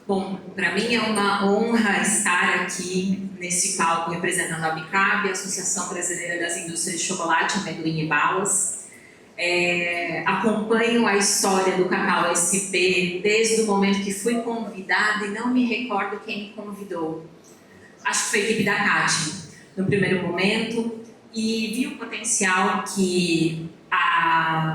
Bom, para mim é uma honra estar aqui nesse palco representando a BICAB, a Associação Brasileira das Indústrias de Chocolate, Amendoim e Balas. Acompanho a história do Cacau SP desde o momento que fui convidada e não me recordo quem me convidou. Acho que foi a equipe da CAT, no primeiro momento, e vi o potencial que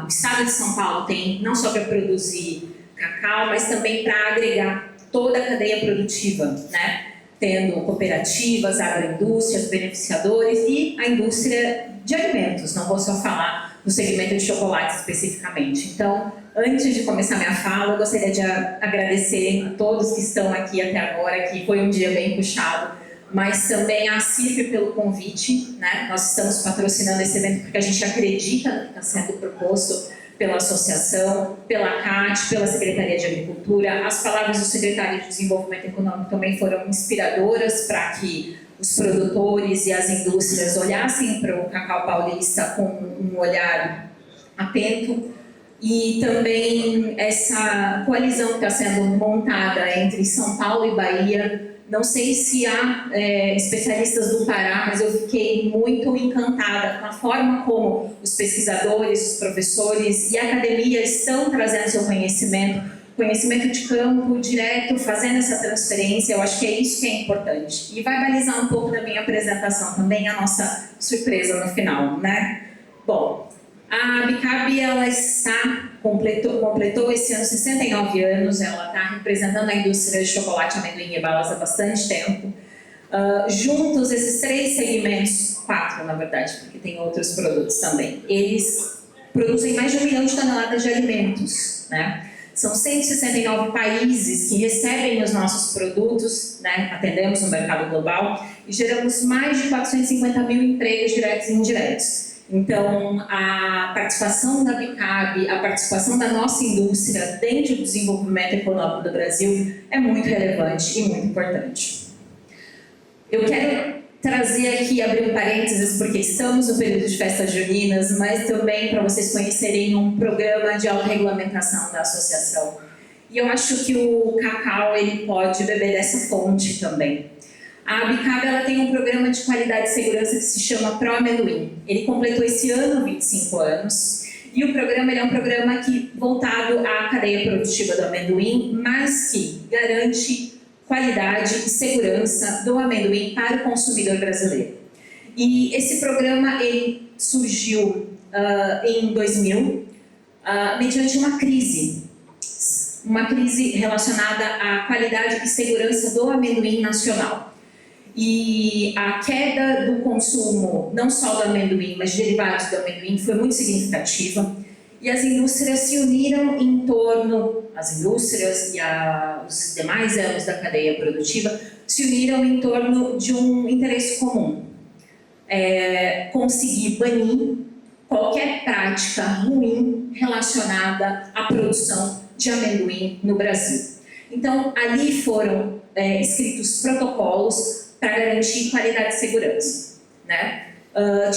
o Estado de São Paulo tem, não só para produzir cacau, mas também para agregar toda a cadeia produtiva, né? Tendo cooperativas, agroindústrias, beneficiadores e a indústria de alimentos, não vou só falar no segmento de chocolate especificamente. Então, antes de começar minha fala, eu gostaria de agradecer a todos que estão aqui até agora, que foi um dia bem puxado, mas também a CIRF pelo convite, né? Nós estamos patrocinando esse evento porque a gente acredita no que está sendo proposto pela associação, pela CAT, pela Secretaria de Agricultura. As palavras do secretário de Desenvolvimento Econômico também foram inspiradoras para que os produtores e as indústrias olhassem para o cacau paulista com um olhar atento. E também essa coalizão que está sendo montada entre São Paulo e Bahia. Não sei se há especialistas do Pará, mas eu fiquei muito encantada com a forma como os pesquisadores, os professores e a academia estão trazendo seu conhecimento de campo, direto, fazendo essa transferência. Eu acho que é isso que é importante. E vai balizar um pouco da minha apresentação também, a nossa surpresa no final, né? Bom, a BICAB, ela completou esse ano 69 anos, ela está representando a indústria de chocolate, amendoim e balas há bastante tempo. Juntos, esses três segmentos, 4 na verdade, porque tem outros produtos também, eles produzem mais de 1 milhão de toneladas de alimentos, né? São 169 países que recebem os nossos produtos, né? Atendemos no mercado global e geramos mais de 450 mil empregos diretos e indiretos. Então, a participação da BICAB, a participação da nossa indústria dentro do desenvolvimento econômico do Brasil é muito relevante e muito importante. Eu quero trazer aqui, abrir um parênteses, porque estamos no período de festas juninas, mas também para vocês conhecerem um programa de autorregulamentação da associação. E eu acho que o cacau ele pode beber dessa fonte também. A BICAB ela tem um programa de qualidade e segurança que se chama Pro Amendoim. Ele completou esse ano 25 anos e o programa ele é um programa voltado à cadeia produtiva do amendoim, mas que garante qualidade e segurança do amendoim para o consumidor brasileiro. E esse programa ele surgiu em 2000 mediante uma crise relacionada à qualidade e segurança do amendoim nacional. E a queda do consumo, não só do amendoim, mas de derivados do amendoim, foi muito significativa. E as indústrias se uniram em torno, as indústrias e os demais amos da cadeia produtiva, se uniram em torno de um interesse comum. Conseguir banir qualquer prática ruim relacionada à produção de amendoim no Brasil. Então, ali foram escritos protocolos para garantir qualidade e segurança, né?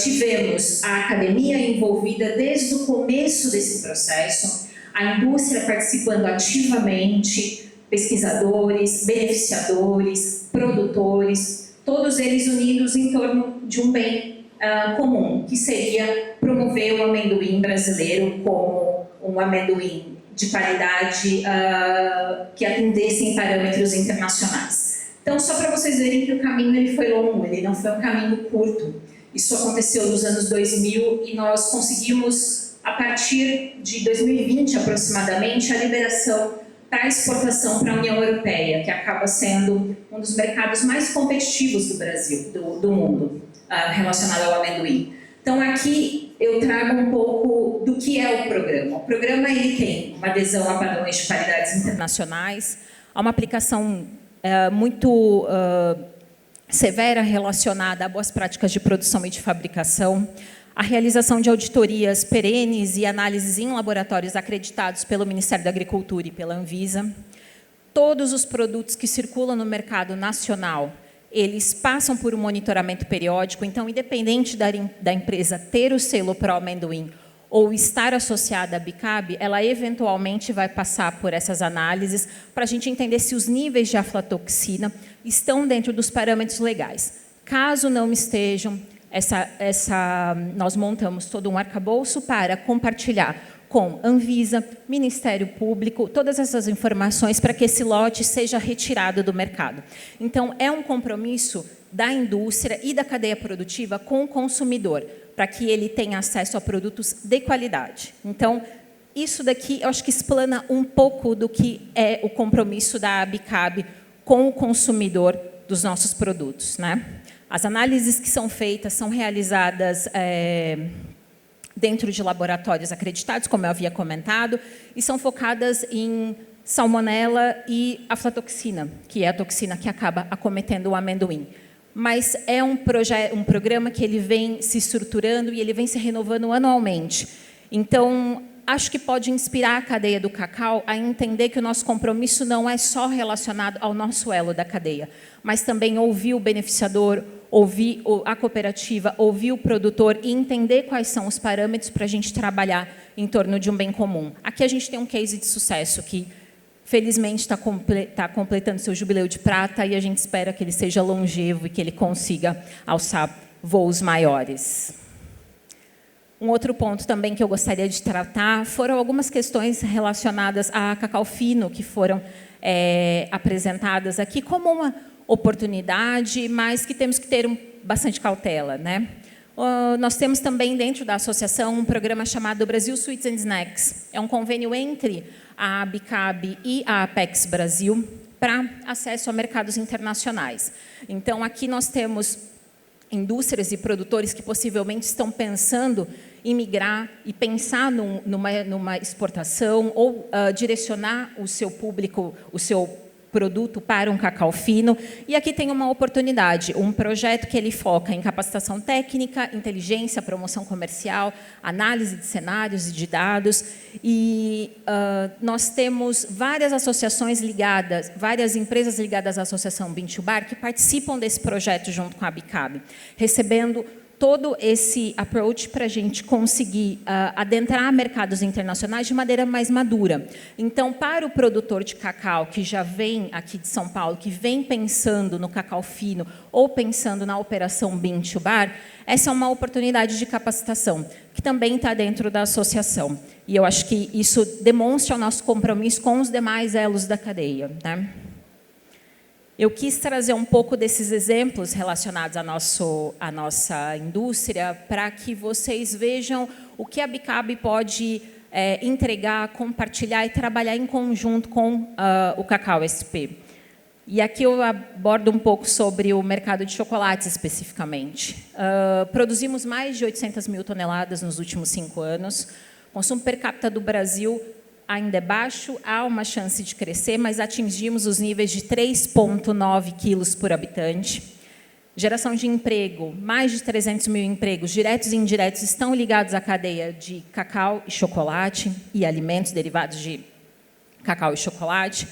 Tivemos a academia envolvida desde o começo desse processo, a indústria participando ativamente, pesquisadores, beneficiadores, produtores, todos eles unidos em torno de um bem comum, que seria promover o amendoim brasileiro como um amendoim de qualidade que atendesse em parâmetros internacionais. Então, só para vocês verem que o caminho ele foi longo, ele não foi um caminho curto. Isso aconteceu nos anos 2000 e nós conseguimos, a partir de 2020 aproximadamente, a liberação para a exportação para a União Europeia, que acaba sendo um dos mercados mais competitivos do Brasil, do mundo, relacionado ao amendoim. Então, aqui eu trago um pouco do que é o programa. O programa ele tem uma adesão a padrões de qualidades internacionais, a uma aplicação muito severa relacionada a boas práticas de produção e de fabricação, a realização de auditorias perenes e análises em laboratórios acreditados pelo Ministério da Agricultura e pela Anvisa. Todos os produtos que circulam no mercado nacional, eles passam por um monitoramento periódico, então, independente da empresa ter o selo Pro Amendoim ou estar associada à BICAB, ela eventualmente vai passar por essas análises para a gente entender se os níveis de aflatoxina estão dentro dos parâmetros legais. Caso não estejam, nós montamos todo um arcabouço para compartilhar com Anvisa, Ministério Público, todas essas informações para que esse lote seja retirado do mercado. Então, é um compromisso da indústria e da cadeia produtiva com o consumidor, para que ele tenha acesso a produtos de qualidade. Então, isso daqui, eu acho que explana um pouco do que é o compromisso da BICAB com o consumidor dos nossos produtos, né? As análises que são feitas são realizadas dentro de laboratórios acreditados, como eu havia comentado, e são focadas em salmonela e aflatoxina, que é a toxina que acaba acometendo o amendoim. Mas é um programa que ele vem se estruturando e ele vem se renovando anualmente. Então, acho que pode inspirar a cadeia do cacau a entender que o nosso compromisso não é só relacionado ao nosso elo da cadeia, mas também ouvir o beneficiador, ouvir a cooperativa, ouvir o produtor e entender quais são os parâmetros para a gente trabalhar em torno de um bem comum. Aqui a gente tem um case de sucesso que, felizmente, está completando seu jubileu de prata e a gente espera que ele seja longevo e que ele consiga alçar voos maiores. Um outro ponto também que eu gostaria de tratar foram algumas questões relacionadas a cacau fino que foram apresentadas aqui como uma oportunidade, mas que temos que ter bastante cautela, né? Nós temos também dentro da associação um programa chamado Brasil Sweets and Snacks. É um convênio entre a BICAB e a Apex Brasil para acesso a mercados internacionais. Então, aqui nós temos indústrias e produtores que possivelmente estão pensando em migrar e pensar numa exportação ou direcionar o seu público, o seu produto para um cacau fino. E aqui tem uma oportunidade, um projeto que ele foca em capacitação técnica, inteligência, promoção comercial, análise de cenários e de dados. E nós temos várias associações ligadas, várias empresas ligadas à Associação Bean2Bar que participam desse projeto junto com a BICAB, recebendo todo esse approach para a gente conseguir adentrar mercados internacionais de maneira mais madura. Então, para o produtor de cacau que já vem aqui de São Paulo, que vem pensando no cacau fino ou pensando na operação Bean2Bar, essa é uma oportunidade de capacitação, que também está dentro da associação. E eu acho que isso demonstra o nosso compromisso com os demais elos da cadeia, né? Eu quis trazer um pouco desses exemplos relacionados à nossa indústria para que vocês vejam o que a BICAB pode entregar, compartilhar e trabalhar em conjunto com o Cacau SP. E aqui eu abordo um pouco sobre o mercado de chocolates especificamente. Produzimos mais de 800 mil toneladas nos últimos 5 anos. O consumo per capita do Brasil ainda é baixo, há uma chance de crescer, mas atingimos os níveis de 3,9 quilos por habitante. Geração de emprego, mais de 300 mil empregos, diretos e indiretos, estão ligados à cadeia de cacau e chocolate e alimentos derivados de cacau e chocolate.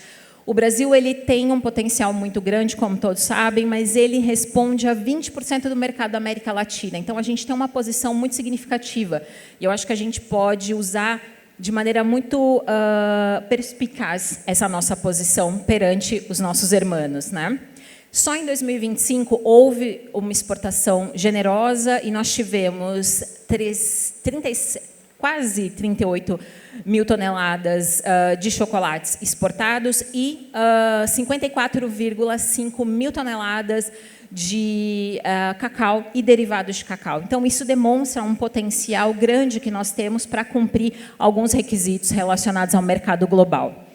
O Brasil ele tem um potencial muito grande, como todos sabem, mas ele responde a 20% do mercado da América Latina. Então, a gente tem uma posição muito significativa. E eu acho que a gente pode usar de maneira muito perspicaz essa nossa posição perante os nossos irmãos, né? Só em 2025 houve uma exportação generosa e nós tivemos quase 38 mil toneladas de chocolates exportados e 54,5 mil toneladas de cacau e derivados de cacau. Então, isso demonstra um potencial grande que nós temos para cumprir alguns requisitos relacionados ao mercado global.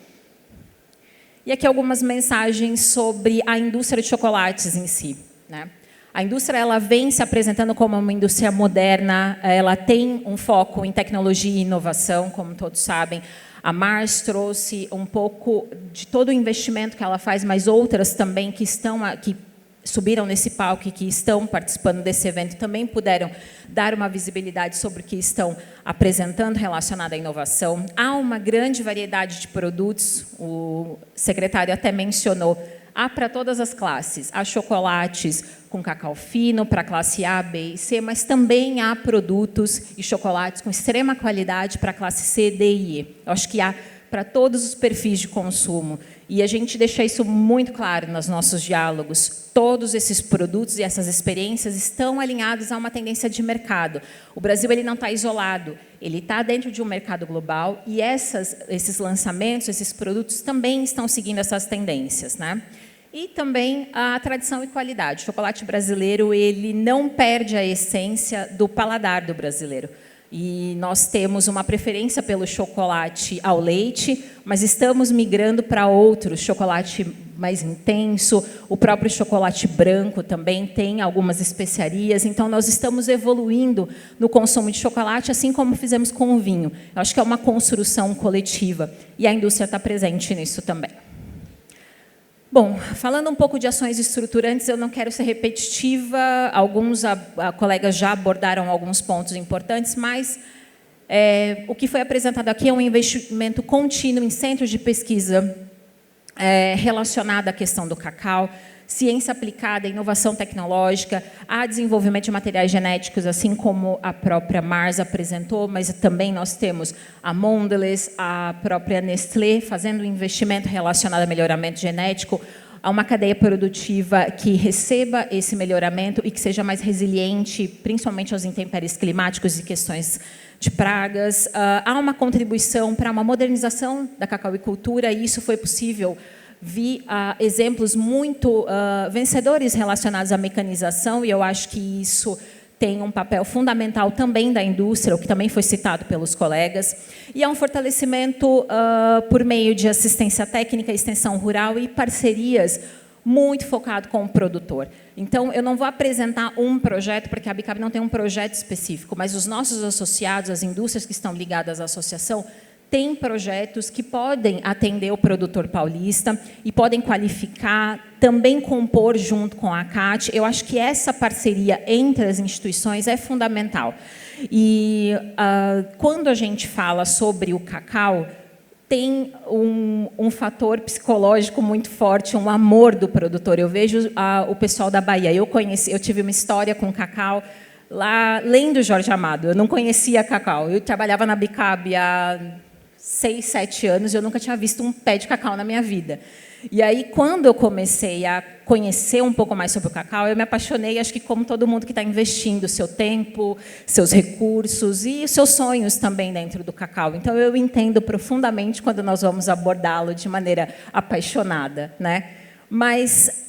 E aqui algumas mensagens sobre a indústria de chocolates em si, né? A indústria ela vem se apresentando como uma indústria moderna, ela tem um foco em tecnologia e inovação, como todos sabem. A Mars trouxe um pouco de todo o investimento que ela faz, mas outras também que subiram nesse palco e que estão participando desse evento também puderam dar uma visibilidade sobre o que estão apresentando relacionado à inovação. Há uma grande variedade de produtos, o secretário até mencionou há para todas as classes. Há chocolates com cacau fino para a classe A, B e C, mas também há produtos e chocolates com extrema qualidade para a classe C, D e E. Eu acho que há para todos os perfis de consumo. E a gente deixa isso muito claro nos nossos diálogos. Todos esses produtos e essas experiências estão alinhados a uma tendência de mercado. O Brasil ele não está isolado, ele está dentro de um mercado global e esses lançamentos, esses produtos também estão seguindo essas tendências, né? E também a tradição e qualidade. O chocolate brasileiro ele não perde a essência do paladar do brasileiro. E nós temos uma preferência pelo chocolate ao leite, mas estamos migrando para outros, chocolate mais intenso, o próprio chocolate branco também tem algumas especiarias, então nós estamos evoluindo no consumo de chocolate, assim como fizemos com o vinho. Eu acho que é uma construção coletiva, e a indústria está presente nisso também. Bom, falando um pouco de ações estruturantes, eu não quero ser repetitiva, alguns colegas já abordaram alguns pontos importantes, mas o que foi apresentado aqui é um investimento contínuo em centros de pesquisa relacionado à questão do cacau, ciência aplicada, inovação tecnológica, há desenvolvimento de materiais genéticos, assim como a própria Mars apresentou, mas também nós temos a Mondelez, a própria Nestlé, fazendo um investimento relacionado a melhoramento genético, a uma cadeia produtiva que receba esse melhoramento e que seja mais resiliente, principalmente aos intempéries climáticos e questões de pragas. Há uma contribuição para uma modernização da cacauicultura, e isso foi possível. Vi exemplos muito vencedores relacionados à mecanização, e eu acho que isso tem um papel fundamental também da indústria, o que também foi citado pelos colegas. E há um fortalecimento por meio de assistência técnica, extensão rural e parcerias muito focado com o produtor. Então, eu não vou apresentar um projeto, porque a Bicab não tem um projeto específico, mas os nossos associados, as indústrias que estão ligadas à associação, tem projetos que podem atender o produtor paulista e podem qualificar, também compor junto com a CAT. Eu acho que essa parceria entre as instituições é fundamental. E quando a gente fala sobre o cacau, tem um fator psicológico muito forte, um amor do produtor. Eu vejo o pessoal da Bahia. Eu tive uma história com cacau lá, lendo Jorge Amado. Eu não conhecia cacau. Eu trabalhava na Bicab há 6, 7 anos, eu nunca tinha visto um pé de cacau na minha vida. E aí, quando eu comecei a conhecer um pouco mais sobre o cacau, eu me apaixonei, acho que como todo mundo que está investindo seu tempo, seus recursos e seus sonhos também dentro do cacau. Então, eu entendo profundamente quando nós vamos abordá-lo de maneira apaixonada, né? Mas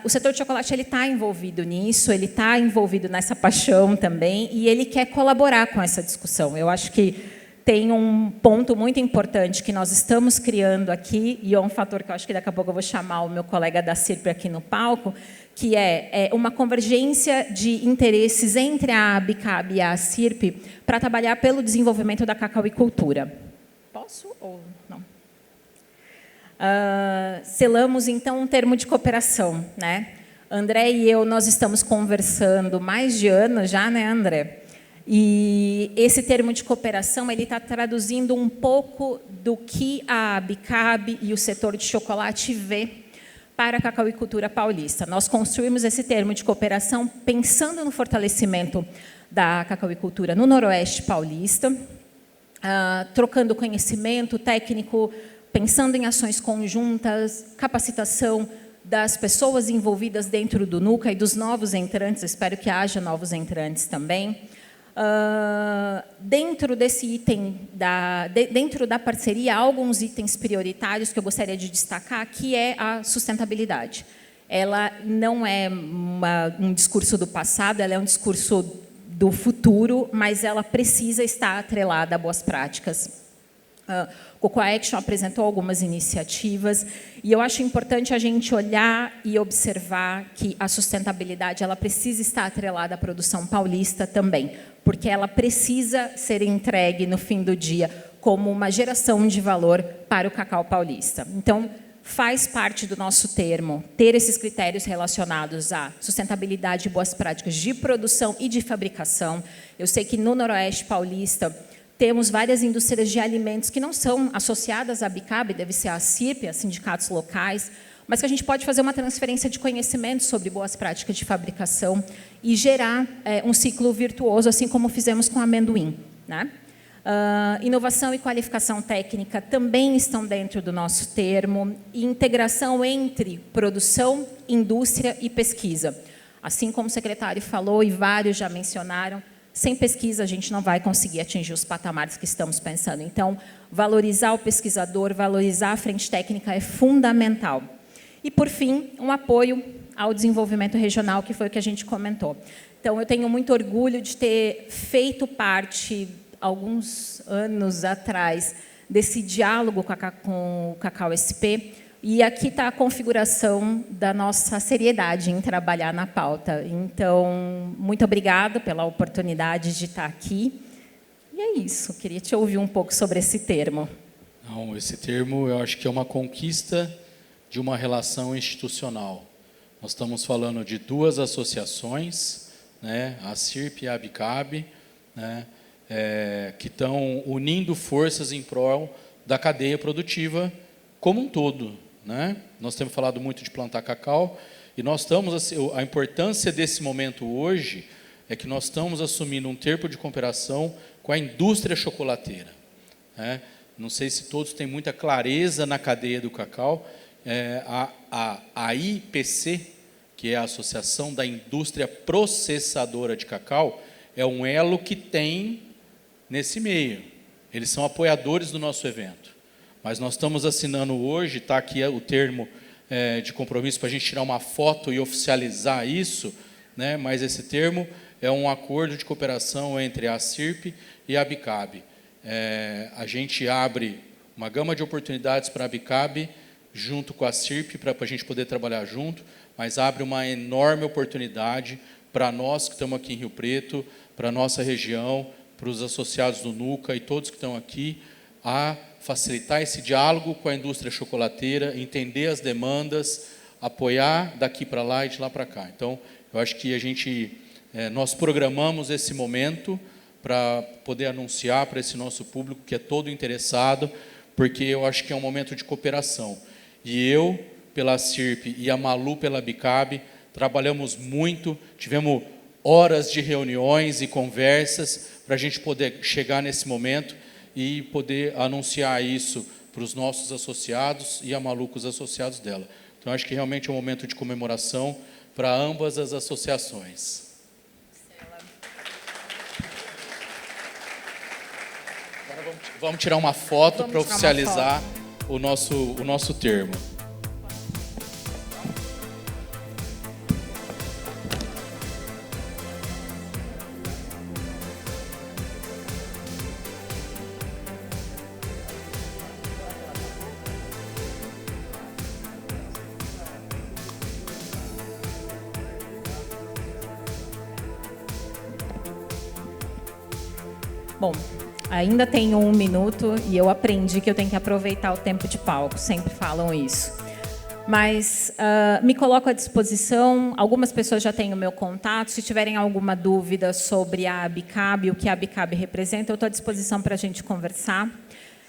o setor de chocolate ele está envolvido nisso, ele está envolvido nessa paixão também, e ele quer colaborar com essa discussão. Eu acho que tem um ponto muito importante que nós estamos criando aqui, e é um fator que eu acho que daqui a pouco eu vou chamar o meu colega da CIRP aqui no palco, que é uma convergência de interesses entre a Bicab e a CIRP para trabalhar pelo desenvolvimento da cacauicultura. Posso ou não? Selamos, então, um termo de cooperação, né? André e eu, nós estamos conversando mais de ano já, né, André? E esse termo de cooperação ele está traduzindo um pouco do que a Bicab e o setor de chocolate vê para a cacauicultura paulista. Nós construímos esse termo de cooperação pensando no fortalecimento da cacauicultura no Noroeste paulista, trocando conhecimento técnico, pensando em ações conjuntas, capacitação das pessoas envolvidas dentro do NUCA e dos novos entrantes, espero que haja novos entrantes também. Dentro desse item, dentro da parceria, há alguns itens prioritários que eu gostaria de destacar, que é a sustentabilidade. Ela não é um discurso do passado, ela é um discurso do futuro, mas ela precisa estar atrelada a boas práticas. O Cocoa Action apresentou algumas iniciativas e eu acho importante a gente olhar e observar que a sustentabilidade ela precisa estar atrelada à produção paulista também, porque ela precisa ser entregue no fim do dia como uma geração de valor para o cacau paulista. Então, faz parte do nosso termo ter esses critérios relacionados à sustentabilidade e boas práticas de produção e de fabricação. Eu sei que no Noroeste paulista temos várias indústrias de alimentos que não são associadas à Bicab, deve ser a CIRP, a sindicatos locais, mas que a gente pode fazer uma transferência de conhecimento sobre boas práticas de fabricação e gerar um ciclo virtuoso, assim como fizemos com o amendoim, né? Inovação e qualificação técnica também estão dentro do nosso termo, e integração entre produção, indústria e pesquisa. Assim como o secretário falou e vários já mencionaram, sem pesquisa a gente não vai conseguir atingir os patamares que estamos pensando. Então, valorizar o pesquisador, valorizar a frente técnica é fundamental. E, por fim, um apoio ao desenvolvimento regional, que foi o que a gente comentou. Então, eu tenho muito orgulho de ter feito parte, alguns anos atrás, desse diálogo com o Cacau SP, e aqui está a configuração da nossa seriedade em trabalhar na pauta. Então, muito obrigada pela oportunidade de estar aqui. E é isso, queria te ouvir um pouco sobre esse termo. Não, esse termo eu acho que é uma conquista de uma relação institucional. Nós estamos falando de duas associações, né, a CIRP e a ABICAB, né, que estão unindo forças em prol da cadeia produtiva como um todo, né? Nós temos falado muito de plantar cacau, e nós estamos, a importância desse momento hoje é que nós estamos assumindo um termo de cooperação com a indústria chocolateira, né? Não sei se todos têm muita clareza na cadeia do cacau. A IPC, que é a Associação da Indústria Processadora de Cacau, é um elo que tem nesse meio. Eles são apoiadores do nosso evento. Mas nós estamos assinando hoje, está aqui o termo de compromisso para a gente tirar uma foto e oficializar isso, né? Mas esse termo é um acordo de cooperação entre a CIRP e a ABICAB. A gente abre uma gama de oportunidades para a ABICAB, junto com a CIRP, para a gente poder trabalhar junto, mas abre uma enorme oportunidade para nós que estamos aqui em Rio Preto, para a nossa região, para os associados do NUCA e todos que estão aqui, a facilitar esse diálogo com a indústria chocolateira, entender as demandas, apoiar daqui para lá e de lá para cá. Então, eu acho que nós programamos esse momento para poder anunciar para esse nosso público que é todo interessado, porque eu acho que é um momento de cooperação. E eu, pela CIRP, e a Malu, pela ABICAB, trabalhamos muito, tivemos horas de reuniões e conversas para a gente poder chegar nesse momento e poder anunciar isso para os nossos associados e a Malu com os associados dela. Então, acho que realmente é um momento de comemoração para ambas as associações. Agora vamos tirar uma foto para oficializar o nosso termo. Bom, ainda tenho 1 minuto e eu aprendi que eu tenho que aproveitar o tempo de palco, sempre falam isso. Mas me coloco à disposição, algumas pessoas já têm o meu contato, se tiverem alguma dúvida sobre a ABICAB, o que a ABICAB representa, eu estou à disposição para a gente conversar.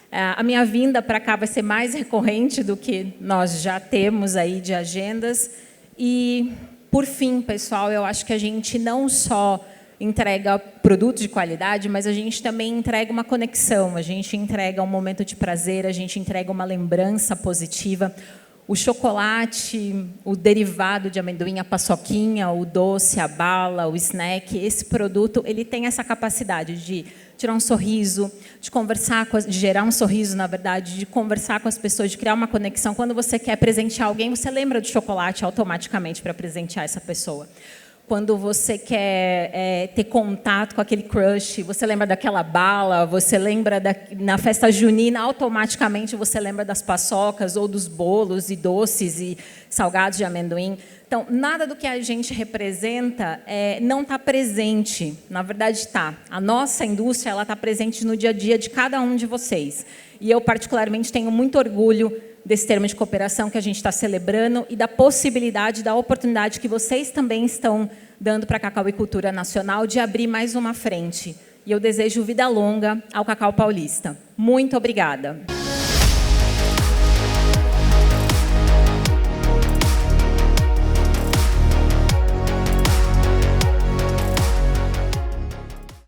A minha vinda para cá vai ser mais recorrente do que nós já temos aí de agendas. E, por fim, pessoal, eu acho que a gente não só entrega produto de qualidade, mas a gente também entrega uma conexão, a gente entrega um momento de prazer, a gente entrega uma lembrança positiva. O chocolate, o derivado de amendoim, a paçoquinha, o doce, a bala, o snack, esse produto, ele tem essa capacidade de tirar um sorriso, de conversar, de gerar um sorriso, na verdade, de conversar com as pessoas, de criar uma conexão. Quando você quer presentear alguém, você lembra do chocolate automaticamente para presentear essa pessoa. Quando você quer ter contato com aquele crush, você lembra daquela bala, você lembra na festa junina, automaticamente você lembra das paçocas ou dos bolos e doces e salgados de amendoim. Então, nada do que a gente representa não está presente. Na verdade, está. A nossa indústria está presente no dia a dia de cada um de vocês. E eu, particularmente, tenho muito orgulho desse termo de cooperação que a gente está celebrando e da possibilidade, da oportunidade que vocês também estão dando para a Cacauicultura Nacional de abrir mais uma frente. E eu desejo vida longa ao Cacau Paulista. Muito obrigada.